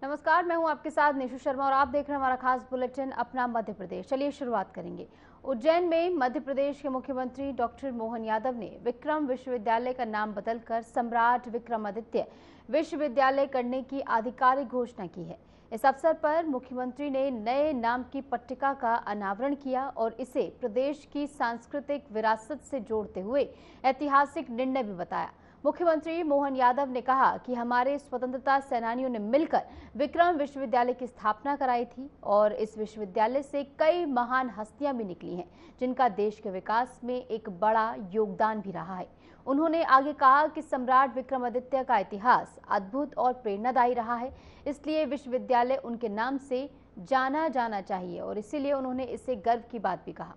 नमस्कार, मैं हूं आपके साथ निशु शर्मा और आप देख रहे हैं हमारा खास बुलेटिन अपना मध्य प्रदेश। चलिए शुरुआत करेंगे। उज्जैन में मध्य प्रदेश के मुख्यमंत्री डॉक्टर मोहन यादव ने विक्रम विश्वविद्यालय का नाम बदलकर सम्राट विक्रमादित्य विश्वविद्यालय करने की आधिकारिक घोषणा की है। इस अवसर पर मुख्यमंत्री ने नए नाम की पट्टिका का अनावरण किया और इसे प्रदेश की सांस्कृतिक विरासत से जोड़ते हुए ऐतिहासिक निर्णय भी बताया। मुख्यमंत्री मोहन यादव ने कहा कि हमारे स्वतंत्रता सेनानियों ने मिलकर विक्रम विश्वविद्यालय की स्थापना कराई थी और इस विश्वविद्यालय से कई महान हस्तियां भी निकली हैं, जिनका देश के विकास में एक बड़ा योगदान भी रहा है। उन्होंने आगे कहा कि सम्राट विक्रमादित्य का इतिहास अद्भुत और प्रेरणादायी रहा है, इसलिए विश्वविद्यालय उनके नाम से जाना जाना चाहिए और इसीलिए उन्होंने इससे गर्व की बात भी कहा।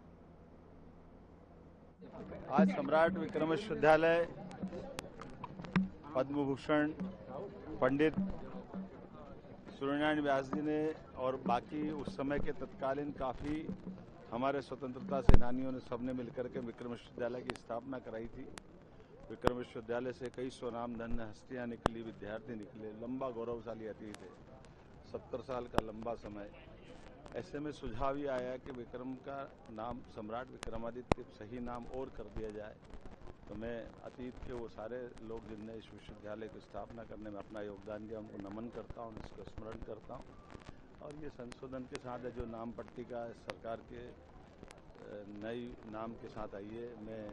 आज सम्राट विक्रम विश्वविद्यालय पद्म भूषण पंडित सूर्यनारायण व्यास जी ने और बाकी उस समय के तत्कालीन काफ़ी हमारे स्वतंत्रता सेनानियों ने सबने मिलकर के विक्रम विश्वविद्यालय की स्थापना कराई थी। विक्रम विश्वविद्यालय से कई स्वनामधन्य हस्तियां निकली, विद्यार्थी निकले, लंबा गौरवशाली अतीत है, 70 साल का लंबा समय। ऐसे में सुझाव ये आया कि विक्रम का नाम सम्राट विक्रमादित्य सही नाम और कर दिया जाए। तो मैं अतीत के वो सारे लोग जिनने इस विश्वविद्यालय की स्थापना करने में अपना योगदान दिया उनको नमन करता हूँ, इसको स्मरण करता हूँ। और ये संशोधन के साथ है जो नाम पट्टिका सरकार के नई नाम के साथ आई है, मैं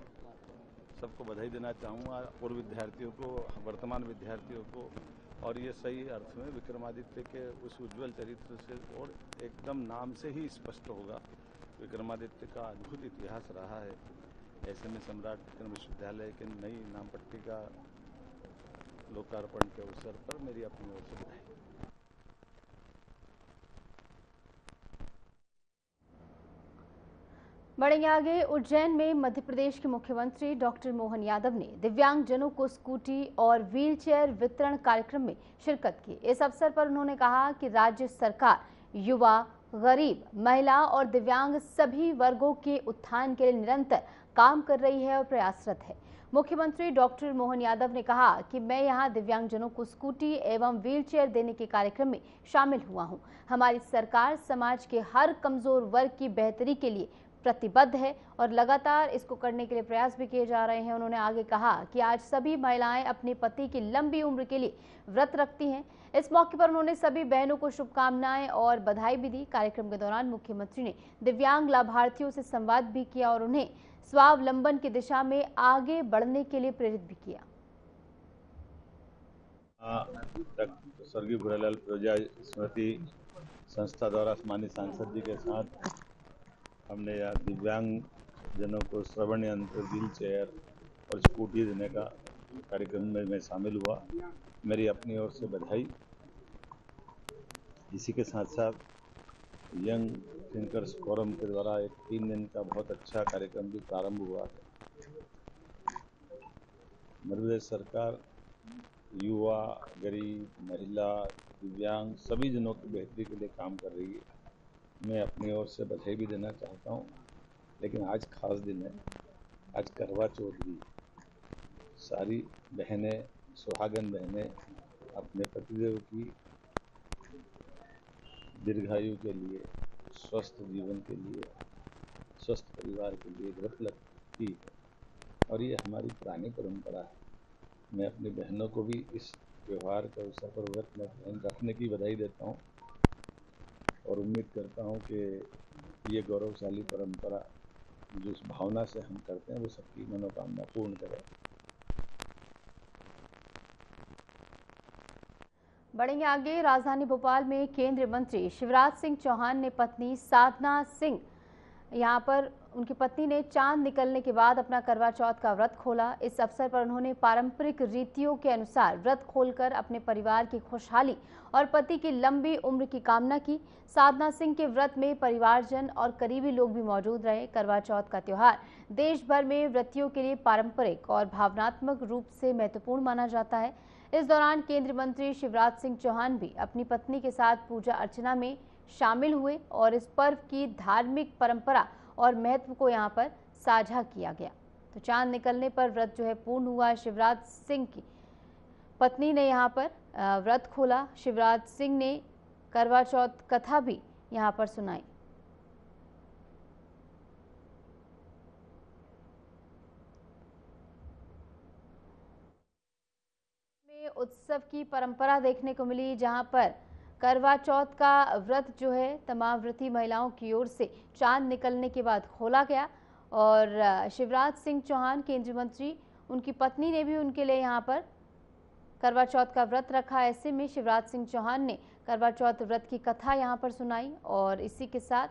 सबको बधाई देना चाहूँगा, पूर्व विद्यार्थियों को, वर्तमान विद्यार्थियों को। और ये सही अर्थ में विक्रमादित्य के उस उज्जवल चरित्र से और एकदम नाम से ही स्पष्ट होगा विक्रमादित्य का अद्भुत इतिहास रहा है। ऐसे में सम्राट विक्रम विश्वविद्यालय के नई नाम पट्टिका लोकार्पण के अवसर पर मेरी अपनी ओर से बधाई। बढ़ेंगे आगे। उज्जैन में मध्य प्रदेश के मुख्यमंत्री डॉक्टर मोहन यादव ने दिव्यांगजनों को स्कूटी और व्हीलचेयर वितरण कार्यक्रम में शिरकत की। इस अवसर पर उन्होंने कहा कि राज्य सरकार युवा, गरीब, महिला और दिव्यांग सभी वर्गों के उत्थान के लिए निरंतर काम कर रही है और प्रयासरत है। मुख्यमंत्री डॉक्टर मोहन यादव ने कहा कि मैं यहां दिव्यांगजनों को स्कूटी एवं व्हीलचेयर देने के कार्यक्रम में शामिल हुआ हूं। हमारी सरकार समाज के हर कमजोर वर्ग की बेहतरी के लिए प्रतिबद्ध है और लगातार इसको करने के लिए प्रयास भी किए जा रहे हैं। उन्होंने आगे कहा कि आज सभी महिलाएं अपने पति की लंबी उम्र के लिए व्रत रखती हैं। इस मौके पर उन्होंने सभी बहनों को शुभकामनाएं और बधाई भी दी। कार्यक्रम के दौरान मुख्यमंत्री ने दिव्यांग लाभार्थियों से संवाद भी किया और उन्हें स्वावलंबन की दिशा में आगे बढ़ने के लिए प्रेरित भी किया। स्वर्गीय भूरालाल फिरोजा स्मृति संस्था द्वारा माननीय सांसद जी के साथ हमने यहाँ दिव्यांग जनों को श्रवण यंत्र, व्हील चेयर और स्कूटी देने का कार्यक्रम में मैं शामिल हुआ। मेरी अपनी ओर से बधाई। इसी के साथ साथ यंग थिंकर्स फोरम के द्वारा एक 3 दिन का बहुत अच्छा कार्यक्रम भी प्रारंभ हुआ है। मध्य प्रदेश सरकार युवा, गरीब, महिला, दिव्यांग सभी जनों की बेहतरी के लिए काम कर रही है। मैं अपनी ओर से बधाई भी देना चाहता हूँ। लेकिन आज खास दिन है, आज करवा चौथ भी। सारी बहनें, सुहागन बहनें अपने पतिदेव की दीर्घायु के लिए, स्वस्थ जीवन के लिए, स्वस्थ परिवार के लिए व्रत रखती है और ये हमारी पुरानी परंपरा है। मैं अपनी बहनों को भी इस त्यौहार के अवसर पर व्रत रखने की बधाई देता हूँ और उम्मीद करता हूँ कि ये गौरवशाली परंपरा जो इस भावना से हम करते हैं वो सबकी मनोकामना पूर्ण करे। बढ़ेंगे आगे। राजधानी भोपाल में केंद्रीय मंत्री शिवराज सिंह चौहान ने पत्नी साधना सिंह, यहाँ पर उनकी पत्नी ने चांद निकलने के बाद अपना करवा चौथ का व्रत खोला। इस अवसर पर उन्होंने पारंपरिक रीतियों के अनुसार व्रत खोलकर अपने परिवार की खुशहाली और पति की लंबी उम्र की कामना की। साधना सिंह के व्रत में परिवारजन और करीबी लोग भी मौजूद रहे। करवा चौथ का त्योहार देश भर में व्रतियों के लिए पारंपरिक और भावनात्मक रूप से महत्वपूर्ण माना जाता है। इस दौरान केंद्रीय मंत्री शिवराज सिंह चौहान भी अपनी पत्नी के साथ पूजा अर्चना में शामिल हुए और इस पर्व की धार्मिक परंपरा और महत्व को यहां पर साझा किया गया। तो चांद निकलने पर व्रत जो है पूर्ण हुआ। शिवराज सिंह की पत्नी ने यहाँ पर व्रत खोला। शिवराज सिंह ने करवा चौथ कथा भी यहाँ पर सुनाई। में उत्सव की परंपरा देखने को मिली, जहां पर करवा चौथ का व्रत जो है तमाम व्रती महिलाओं की ओर से चांद निकलने के बाद खोला गया और शिवराज सिंह चौहान केंद्रीय मंत्री, उनकी पत्नी ने भी उनके लिए यहाँ पर करवा चौथ का व्रत रखा। ऐसे में शिवराज सिंह चौहान ने करवा चौथ व्रत की कथा यहाँ पर सुनाई और इसी के साथ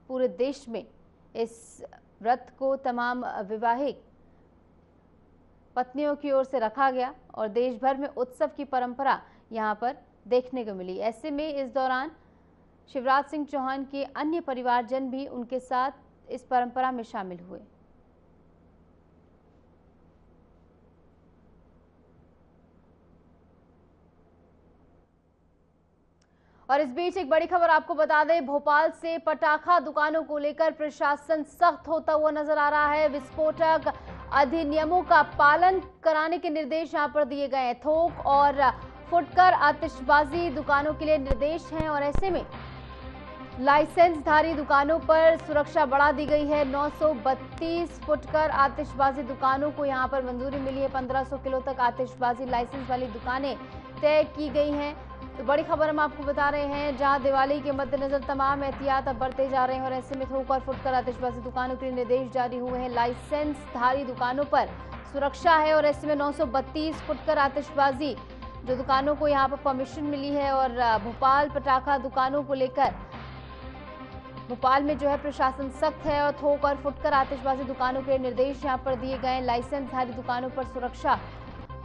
पूरे देश में इस व्रत को तमाम विवाहित पत्नियों की ओर से रखा गया और देश भर में उत्सव की परंपरा यहाँ पर देखने को मिली। ऐसे में इस दौरान शिवराज सिंह चौहान के अन्य परिवारजन भी उनके साथ इस परंपरा में शामिल हुए। और इस बीच एक बड़ी खबर आपको बता दें, भोपाल से पटाखा दुकानों को लेकर प्रशासन सख्त होता हुआ नजर आ रहा है। विस्फोटक अधिनियमों का पालन कराने के निर्देश यहां पर दिए गए हैं। थोक और फुटकर आतिशबाजी दुकानों के लिए निर्देश हैं और ऐसे में लाइसेंसधारी दुकानों पर सुरक्षा बढ़ा दी गई है। 932 फुटकर आतिशबाजी दुकानों को यहां पर मंजूरी मिली है। 1500 किलो तक आतिशबाजी लाइसेंस वाली दुकानें तय की गई हैं। तो बड़ी खबर हम आपको बता रहे हैं, जहां दिवाली के मद्देनजर तमाम एहतियात अब बरते जा रहे हैं और ऐसे में थोक और फुटकर आतिशबाजी दुकानों के लिए निर्देश जारी हुए हैं। लाइसेंसधारी दुकानों पर सुरक्षा है और ऐसे में 932 फुटकर आतिशबाजी जो दुकानों को यहाँ पर परमिशन मिली है। और भोपाल पटाखा दुकानों को लेकर भोपाल में जो है प्रशासन सख्त है और थोक और फुटकर आतिशबाजी दुकानों के निर्देश यहाँ पर दिए गए। लाइसेंसधारी दुकानों पर सुरक्षा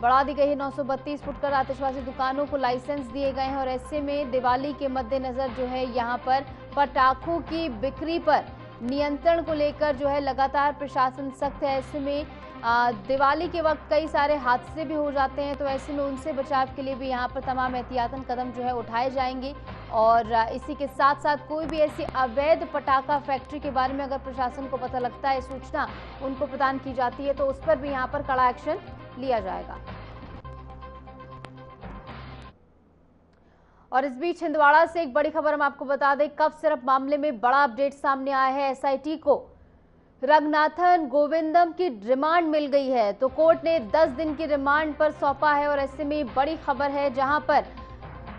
बढ़ा दी गई है। 932 फुटकर आतिशबाजी दुकानों को लाइसेंस दिए गए हैं और ऐसे में दिवाली के मद्देनजर जो है यहाँ पर पटाखों की बिक्री पर नियंत्रण को लेकर जो है लगातार प्रशासन सख्त है। ऐसे में दिवाली के वक्त कई सारे हादसे भी हो जाते हैं, तो ऐसे में उनसे बचाव के लिए भी यहाँ पर तमाम एहतियातन कदम जो है उठाए जाएंगे। और इसी के साथ साथ कोई भी ऐसी अवैध पटाखा फैक्ट्री के बारे में अगर प्रशासन को पता लगता है, सूचना उनको प्रदान की जाती है, तो उस पर भी यहाँ पर कड़ा एक्शन लिया जाएगा। और इस बीच छिंदवाड़ा से एक बड़ी खबर हम आपको बता दें, कफ सिरप मामले में बड़ा अपडेट सामने आया है। एसआईटी को रंगनाथन गोविंदम की रिमांड मिल गई है, तो कोर्ट ने 10 दिन की रिमांड पर सौंपा है और ऐसे में बड़ी खबर है, जहां पर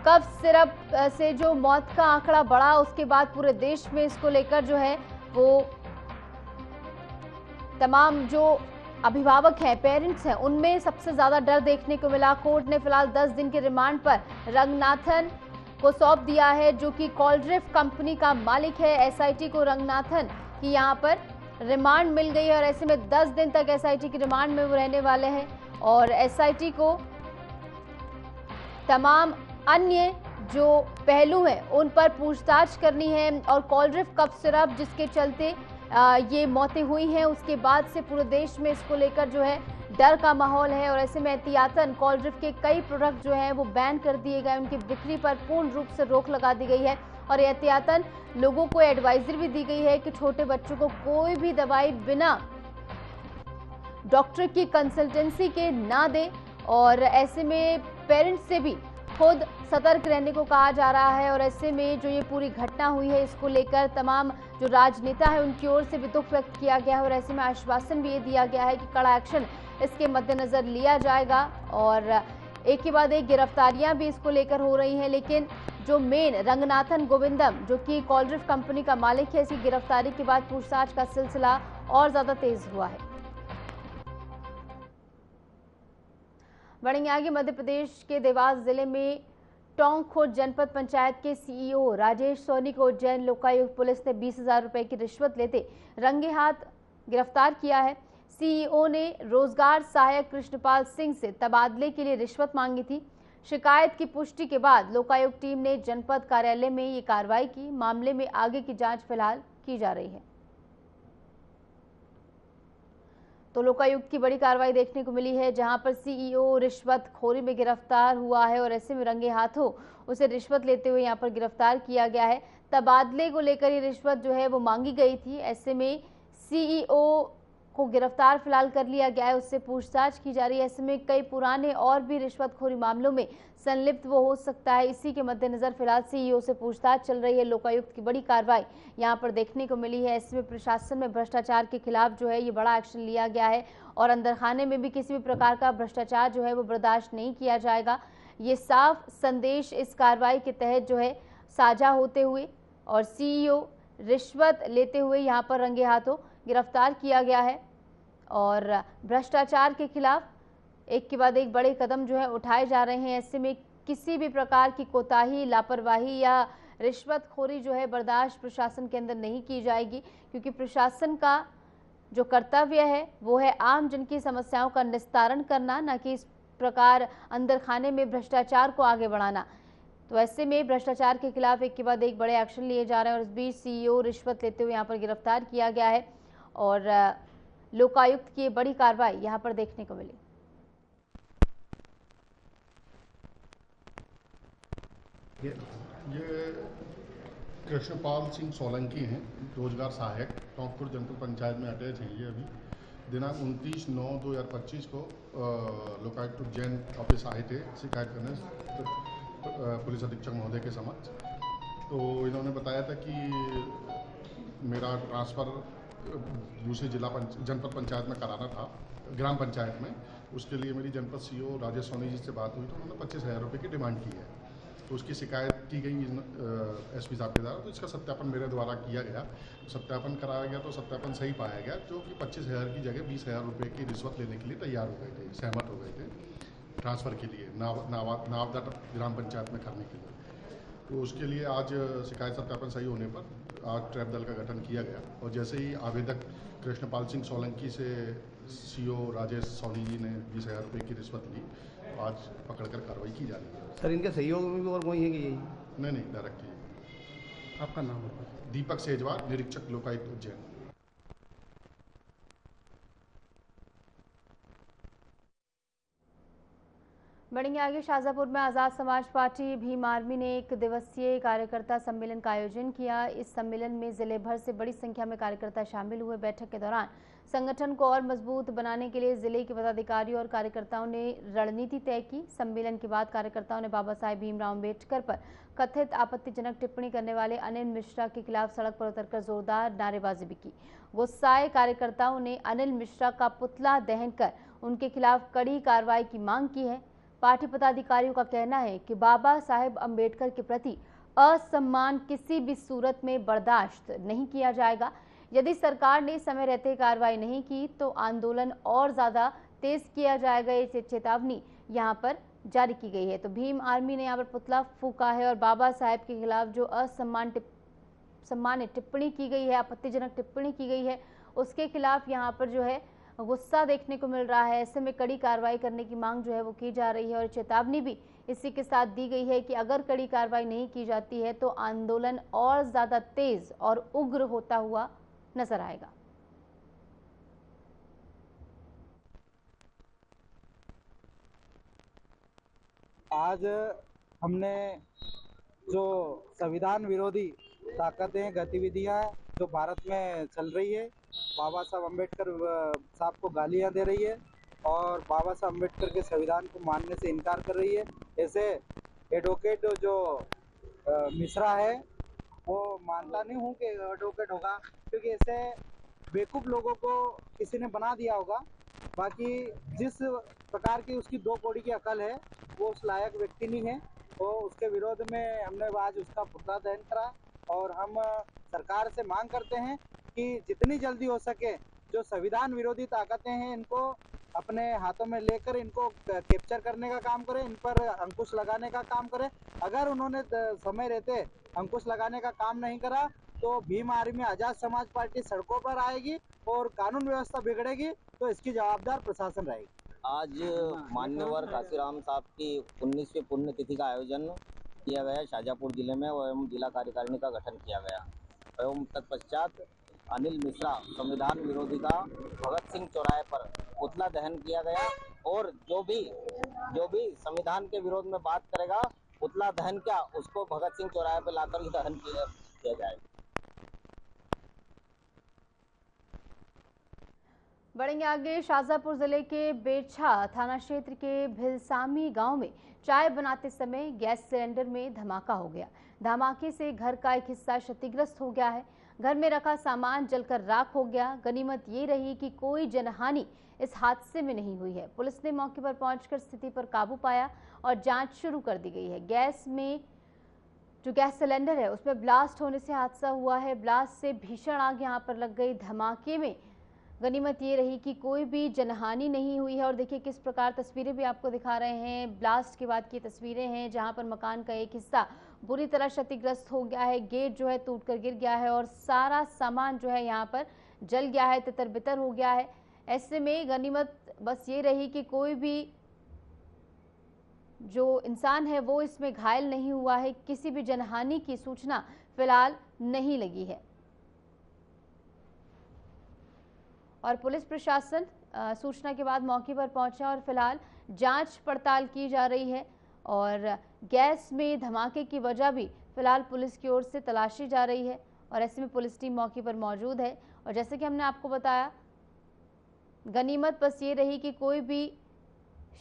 कफ सिरप से जो मौत का आंकड़ा बढ़ा उसके बाद पूरे देश में इसको लेकर जो है वो तमाम जो अभिभावक हैं, पेरेंट्स हैं, उनमें सबसे ज्यादा डर देखने को मिला। कोर्ट ने फिलहाल 10 दिन की रिमांड पर रंगनाथन को सौंप दिया है, जो कि कॉलड्रिफ्ट कंपनी का मालिक है। एसआईटी को रंगनाथन की यहां पर रिमांड मिल गई है और ऐसे में 10 दिन तक एसआईटी की रिमांड में वो रहने वाले हैं और एसआईटी को तमाम अन्य जो पहलू हैं उन पर पूछताछ करनी है। और कॉलड्रिफ्ट कफ सिरप जिसके चलते ये मौतें हुई हैं, उसके बाद से पूरे देश में इसको लेकर जो है डर का माहौल है और ऐसे में एहतियातन कॉलड्रिफ्ट के कई प्रोडक्ट जो हैं वो बैन कर दिए गए, उनकी बिक्री पर पूर्ण रूप से रोक लगा दी गई है और एहतियातन लोगों को एडवाइजरी भी दी गई है कि छोटे बच्चों को कोई भी दवाई बिना डॉक्टर की कंसल्टेंसी के ना दे और ऐसे में पेरेंट्स से भी खुद सतर्क रहने को कहा जा रहा है। और ऐसे में जो ये पूरी घटना हुई है, इसको लेकर तमाम जो राजनेता है उनकी ओर से भी दुख व्यक्त किया गया है और ऐसे में आश्वासन भी ये दिया गया है कि कड़ा एक्शन इसके मद्देनजर लिया जाएगा और एक के बाद एक गिरफ्तारियां भी इसको लेकर हो रही हैं। लेकिन जो मेन रंगनाथन गोविंदम जो कि कॉलड्रिफ्ट कंपनी का मालिक है, इसकी गिरफ्तारी के बाद पूछताछ का सिलसिला और ज्यादा तेज हुआ है। बढ़ेंगे आगे, मध्य प्रदेश के देवास जिले में टोंक जनपद पंचायत के सीईओ राजेश सोनी को उज्जैन लोकायुक्त पुलिस ने 20,000 रुपए की रिश्वत लेते रंगे हाथ गिरफ्तार किया है। सीईओ ने रोजगार सहायक कृष्णपाल सिंह से तबादले के लिए रिश्वत मांगी थी। शिकायत की पुष्टि के बाद लोकायुक्त टीम ने जनपद कार्यालय में ये कार्रवाई की। मामले में आगे की जांच फिलहाल की जा रही है। तो लोकायुक्त की बड़ी कार्रवाई देखने को मिली है, जहां पर सीईओ रिश्वतखोरी में गिरफ्तार हुआ है और ऐसे में रंगे हाथों उसे रिश्वत लेते हुए यहां पर गिरफ्तार किया गया है। तबादले को लेकर ये रिश्वत जो है वो मांगी गई थी। ऐसे में सीईओ को गिरफ्तार फिलहाल कर लिया गया है, उससे पूछताछ की जा रही है। ऐसे में कई पुराने और भी रिश्वतखोरी मामलों में संलिप्त वो हो सकता है। इसी के मद्देनजर फिलहाल सीईओ से पूछताछ चल रही है। लोकायुक्त की बड़ी कार्रवाई यहां पर देखने को मिली है। ऐसे में प्रशासन में भ्रष्टाचार के खिलाफ जो है ये बड़ा एक्शन लिया गया है और अंदर खाने में भी किसी भी प्रकार का भ्रष्टाचार जो है वो बर्दाश्त नहीं किया जाएगा। ये साफ संदेश इस कार्रवाई के तहत जो है साझा होते हुए और सीईओ रिश्वत लेते हुए यहां पर रंगे हाथों गिरफ्तार किया गया है और भ्रष्टाचार के खिलाफ एक के बाद एक बड़े कदम जो है उठाए जा रहे हैं। ऐसे में किसी भी प्रकार की कोताही, लापरवाही या रिश्वतखोरी जो है बर्दाश्त प्रशासन के अंदर नहीं की जाएगी, क्योंकि प्रशासन का जो कर्तव्य है वो है आम जन की समस्याओं का निस्तारण करना, न कि इस प्रकार अंदर खाने में भ्रष्टाचार को आगे बढ़ाना। तो ऐसे में भ्रष्टाचार के खिलाफ एक के बाद एक बड़े एक्शन लिए जा रहे हैं और इस बीच सीईओ रिश्वत लेते हुए यहाँ पर गिरफ्तार किया गया है और लोकायुक्त की बड़ी कार्रवाई यहाँ पर देखने को मिली। ये कृष्णपाल सिंह सोलंकी हैं, रोजगार सहायक, टोंकपुर जनपद पंचायत में अटैच हैं। ये अभी दिनांक 29/9/2025 को लोकायुक्त उज्जैन ऑफिस आए थे शिकायत करने पुलिस अधीक्षक महोदय के समक्ष। तो इन्होंने बताया था कि मेरा ट्रांसफ़र दूसरी जनपद पंचायत में कराना था, ग्राम पंचायत में। उसके लिए मेरी जनपद सीईओ राजेश सोनी जी से बात हुई तो उन्होंने 25,000 रुपये की डिमांड की है। तो उसकी शिकायत की गई एसपी साहब के द्वारा। तो इसका सत्यापन मेरे द्वारा किया गया, सत्यापन कराया गया तो सत्यापन सही पाया गया, जो कि 25,000 की जगह 20,000 रुपये की रिश्वत लेने के लिए तैयार हो गए थे, सहमत हो गए थे ट्रांसफ़र के लिए नावदा ग्राम पंचायत में करने के लिए। तो उसके लिए आज शिकायत सत्यापन सही होने पर आज ट्रैप दल का गठन किया गया और जैसे ही आवेदक कृष्णपाल सिंह सोलंकी से सीईओ राजेश सोनी जी ने 20,000 रुपये की रिश्वत ली, तो आज पकड़कर कार्रवाई की जा रही है। सर, इनके सहयोग में भी और कोई है कि यही? नहीं, डायरेक्ट ही। आपका नाम है? दीपक सेजवार, निरीक्षक लोकायुक्त उज्जैन। बढ़ेंगे आगे। शाजापुर में आज़ाद समाज पार्टी भीम आर्मी ने 1 दिवसीय कार्यकर्ता सम्मेलन का आयोजन किया। इस सम्मेलन में जिले भर से बड़ी संख्या में कार्यकर्ता शामिल हुए। बैठक के दौरान संगठन को और मजबूत बनाने के लिए जिले के पदाधिकारियों और कार्यकर्ताओं ने रणनीति तय की। सम्मेलन के बाद कार्यकर्ताओं ने बाबा साहेब भीमराव अम्बेडकर पर कथित आपत्तिजनक टिप्पणी करने वाले अनिल मिश्रा के खिलाफ सड़क पर उतरकर जोरदार नारेबाजी भी की। गुस्साए कार्यकर्ताओं ने अनिल मिश्रा का पुतला दहन कर उनके खिलाफ कड़ी कार्रवाई की मांग की है। पार्टी पदाधिकारियों का कहना है कि बाबा साहेब अम्बेडकर के प्रति असम्मान किसी भी सूरत में बर्दाश्त नहीं किया जाएगा। यदि सरकार ने समय रहते कार्रवाई नहीं की तो आंदोलन और ज्यादा तेज किया जाएगा। ये चेतावनी यहां पर जारी की गई है। तो भीम आर्मी ने यहां पर पुतला फूका है और बाबा साहेब के खिलाफ जो असम्मानित टिप्पणी की गई है, आपत्तिजनक टिप्पणी की गई है, उसके खिलाफ यहाँ पर जो है गुस्सा देखने को मिल रहा है। ऐसे में कड़ी कार्रवाई करने की मांग जो है वो की जा रही है और चेतावनी भी इसी के साथ दी गई है कि अगर कड़ी कार्रवाई नहीं की जाती है तो आंदोलन और ज्यादा तेज और उग्र होता हुआ नजर आएगा। आज हमने जो संविधान विरोधी ताकतें, गतिविधियां जो भारत में चल रही है, बाबा साहब अम्बेडकर साहब को गालियां दे रही है और बाबा साहब अम्बेडकर के संविधान को मानने से इनकार कर रही है। ऐसे एडवोकेट जो मिश्रा है वो मानता नहीं हूँ कि एडवोकेट होगा, क्योंकि ऐसे बेवकूफ लोगों को किसी ने बना दिया होगा। बाकी जिस प्रकार की उसकी 2 कौड़ी की अकल है वो उस लायक व्यक्ति नहीं है। तो उसके विरोध में हमने आज उसका पुतला दहन करा और हम सरकार से मांग करते हैं कि जितनी जल्दी हो सके जो संविधान विरोधी ताकतें हैं इनको अपने हाथों में लेकर इनको कैप्चर करने का काम करें, इन पर अंकुश लगाने का काम करें। अगर उन्होंने समय रहते अंकुश लगाने का काम नहीं करा तो भीम आर्मी आजाद समाज पार्टी सड़कों पर आएगी और कानून व्यवस्था बिगड़ेगी, तो इसकी जवाबदार प्रशासन रहेगी। आज मान्यवर काशीराम साहब की 19वीं पुण्यतिथि का आयोजन किया गया शाजापुर जिले में एवं जिला कार्यकारिणी का गठन किया गया एवं तत्पश्चात अनिल मिश्रा संविधान विरोधी का भगत सिंह चौराहे पर पुतला दहन किया गया और जो भी संविधान के विरोध में बात करेगा पुतला दहन क्या उसको भगत सिंह चौराहे पर लाकर ही दहन किया जाएगा। बढ़ेंगे आगे। शाजापुर जिले के बेरछा थाना क्षेत्र के भिलसामी गांव में चाय बनाते समय गैस सिलेंडर में धमाका हो गया। धमाके से घर का एक हिस्सा क्षतिग्रस्त हो गया है। घर में रखा सामान जलकर राख हो गया। गनीमत ये रही कि कोई जनहानि इस हादसे में नहीं हुई है। पुलिस ने मौके पर पहुंचकर स्थिति पर काबू पाया और जांच शुरू कर दी गई है। जो गैस सिलेंडर है उसमें ब्लास्ट होने से हादसा हुआ है। ब्लास्ट से भीषण आग यहां पर लग गई। धमाके में गनीमत ये रही कि कोई भी जनहानि नहीं हुई है। और देखिए किस प्रकार तस्वीरें भी आपको दिखा रहे हैं। ब्लास्ट के बाद की तस्वीरें हैं जहां पर मकान का एक हिस्सा बुरी तरह क्षतिग्रस्त हो गया है। गेट जो है टूटकर गिर गया है और सारा सामान जो है यहां पर जल गया है, तितर बितर हो गया है। ऐसे में गनीमत बस ये रही कि कोई भी जो इंसान है वो इसमें घायल नहीं हुआ है। किसी भी जनहानि की सूचना फिलहाल नहीं लगी है। और पुलिस प्रशासन सूचना के बाद मौके पर पहुंचा और फिलहाल जांच पड़ताल की जा रही है। और गैस में धमाके की वजह भी फिलहाल पुलिस की ओर से तलाशी जा रही है। और ऐसे में पुलिस टीम मौके पर मौजूद है। और जैसे कि हमने आपको बताया, गनीमत बस ये रही कि कोई भी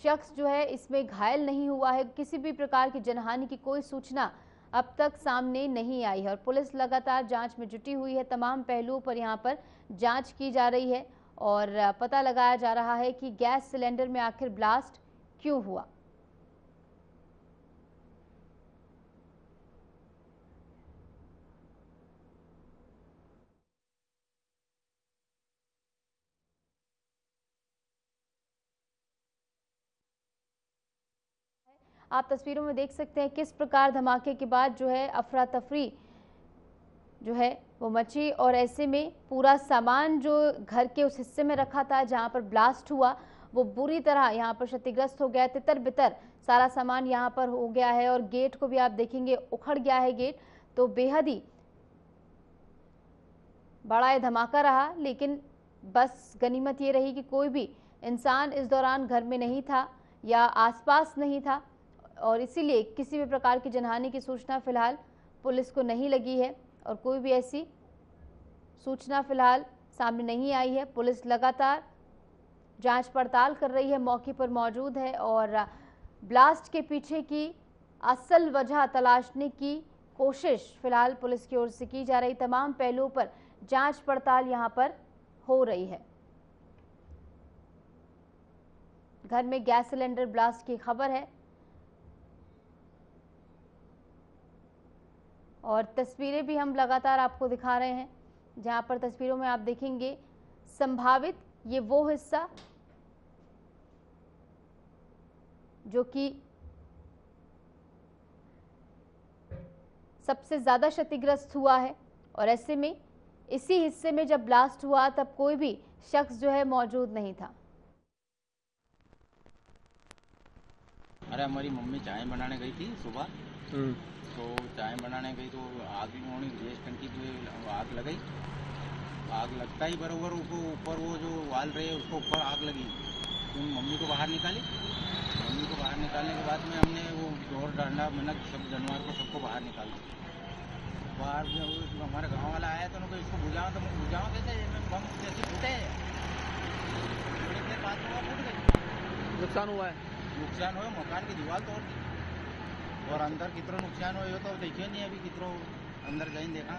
शख्स जो है इसमें घायल नहीं हुआ है। किसी भी प्रकार की जनहानि की कोई सूचना अब तक सामने नहीं आई है। और पुलिस लगातार जांच में जुटी हुई है। तमाम पहलुओं पर यहां पर जांच की जा रही है और पता लगाया जा रहा है कि गैस सिलेंडर में आखिर ब्लास्ट क्यों हुआ। आप तस्वीरों में देख सकते हैं किस प्रकार धमाके के बाद जो है अफरा तफरी जो है वो मची। और ऐसे में पूरा सामान जो घर के उस हिस्से में रखा था जहां पर ब्लास्ट हुआ वो बुरी तरह यहां पर क्षतिग्रस्त हो गया। तितर बितर सारा सामान यहां पर हो गया है। और गेट को भी आप देखेंगे उखड़ गया है गेट। तो बेहद ही बड़ा ये धमाका रहा। लेकिन बस गनीमत ये रही कि कोई भी इंसान इस दौरान घर में नहीं था या आसपास नहीं था। और इसीलिए किसी भी प्रकार की जनहानि की सूचना फिलहाल पुलिस को नहीं लगी है। और कोई भी ऐसी सूचना फिलहाल सामने नहीं आई है। पुलिस लगातार जांच पड़ताल कर रही है, मौके पर मौजूद है और ब्लास्ट के पीछे की असल वजह तलाशने की कोशिश फिलहाल पुलिस की ओर से की जा रही। तमाम पहलुओं पर जांच पड़ताल यहां पर हो रही है। घर में गैस सिलेंडर ब्लास्ट की खबर है और तस्वीरें भी हम लगातार आपको दिखा रहे हैं जहां पर तस्वीरों में आप देखेंगे संभावित ये वो हिस्सा जो कि सबसे ज्यादा क्षतिग्रस्त हुआ है। और ऐसे में इसी हिस्से में जब ब्लास्ट हुआ तब कोई भी शख्स जो है मौजूद नहीं था। अरे हमारी मम्मी चाय बनाने गई थी सुबह, तो चाय बनाने गई तो आग उन्होंने गैस टंकी पे आग लगाई। आग लगता ही बराबर ऊपर वो जो वाल रहे उसको ऊपर आग लगी। तो मम्मी को बाहर निकाली। मम्मी को बाहर निकालने के बाद में हमने वो डोर डांडा मनक सब जानवर को सबको बाहर निकाल दिया। बाहर हमारे गाँव वाला आया तो उनको इसको बुझाओ, तो मुझे बुझाओ कैसे, बम जैसे फूटे थोड़ी देर बाद में फूट गई। नुकसान हुआ है? नुकसान हुआ, मकान की दीवार तोड़ दी। और अंदर कितना नुकसान हुआ तो देखिए नहीं, अभी कितना अंदर जाइन देखा।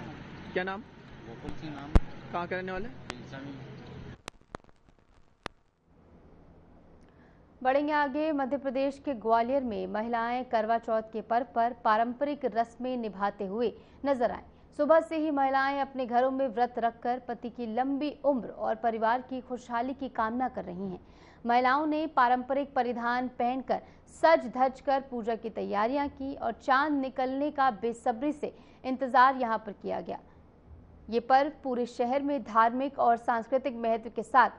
क्या नाम? गोकुल सिंह नाम। कहाँ के रहने वाले? बढ़ेंगे आगे। मध्य प्रदेश के ग्वालियर में महिलाएं करवा चौथ के पर्व पर पारंपरिक रस्में निभाते हुए नजर आए। सुबह से ही महिलाएं अपने घरों में व्रत रखकर पति की लंबी उम्र और परिवार की खुशहाली की कामना कर रही हैं। महिलाओं ने पारंपरिक परिधान पहनकर सज धज कर पूजा की तैयारियां की और चांद निकलने का बेसब्री से इंतजार यहां पर किया गया। ये पर्व पूरे शहर में धार्मिक और सांस्कृतिक महत्व के साथ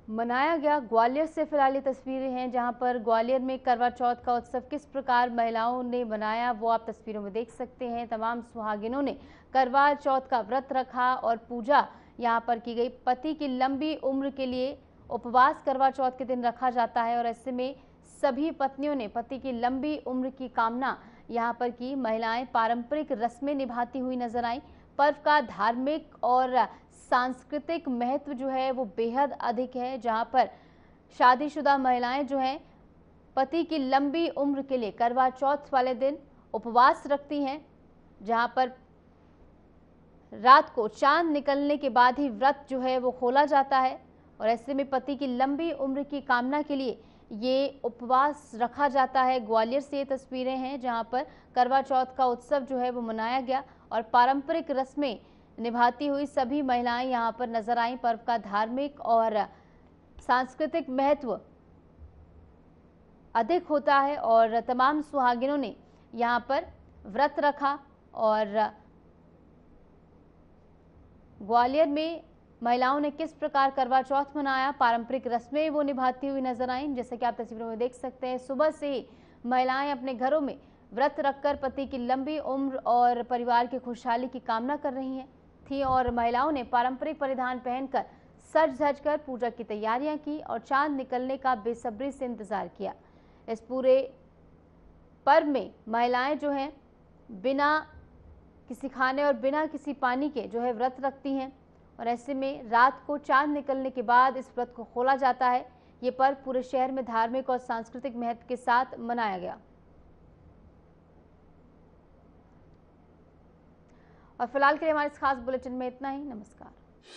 मनाया गया। ग्वालियर से फिलहाल ये तस्वीरें हैं जहां पर ग्वालियर में करवा चौथ का उत्सव किस प्रकार महिलाओं ने मनाया वो आप तस्वीरों में देख सकते हैं। तमाम सुहागिनों ने करवा चौथ का व्रत रखा और पूजा यहां पर की गई। पति की लंबी उम्र के लिए उपवास करवा चौथ के दिन रखा जाता है और ऐसे में सभी पत्नियों ने पति की लंबी उम्र की कामना यहाँ पर की। महिलाएं पारंपरिक रस्में निभाती हुई नजर आई। पर्व का धार्मिक और सांस्कृतिक महत्व जो है वो बेहद अधिक है, जहां पर शादीशुदा महिलाएं जो हैं पति की लंबी उम्र के लिए करवा चौथ वाले दिन उपवास रखती हैं, जहां पर रात को चांद निकलने के बाद ही व्रत जो है वो खोला जाता है और ऐसे में पति की लंबी उम्र की कामना के लिए ये उपवास रखा जाता है। ग्वालियर से ये तस्वीरें हैं जहां पर करवा चौथ का उत्सव जो है वो मनाया गया और पारंपरिक रस्में निभाती हुई सभी महिलाएं यहां पर नजर आईं। पर्व का धार्मिक और सांस्कृतिक महत्व अधिक होता है और तमाम सुहागिनों ने यहां पर व्रत रखा और ग्वालियर में महिलाओं ने किस प्रकार करवा चौथ मनाया, पारंपरिक रस्में वो निभाती हुई नजर आईं। जैसे कि आप तस्वीरों में देख सकते हैं, सुबह से ही महिलाएं अपने घरों में व्रत रखकर पति की लंबी उम्र और परिवार की खुशहाली की कामना कर रही थी और महिलाओं ने पारंपरिक परिधान पहनकर सज धज कर पूजा की तैयारियां की और चांद निकलने का बेसब्री से इंतजार किया। इस पूरे पर्व में महिलाएं जो हैं बिना किसी खाने और बिना किसी पानी के जो है व्रत रखती हैं और ऐसे में रात को चांद निकलने के बाद इस व्रत को खोला जाता है। ये पर्व पूरे शहर में धार्मिक और सांस्कृतिक महत्व के साथ मनाया गया। और फिलहाल के लिए हमारे इस खास बुलेटिन में इतना ही। नमस्कार।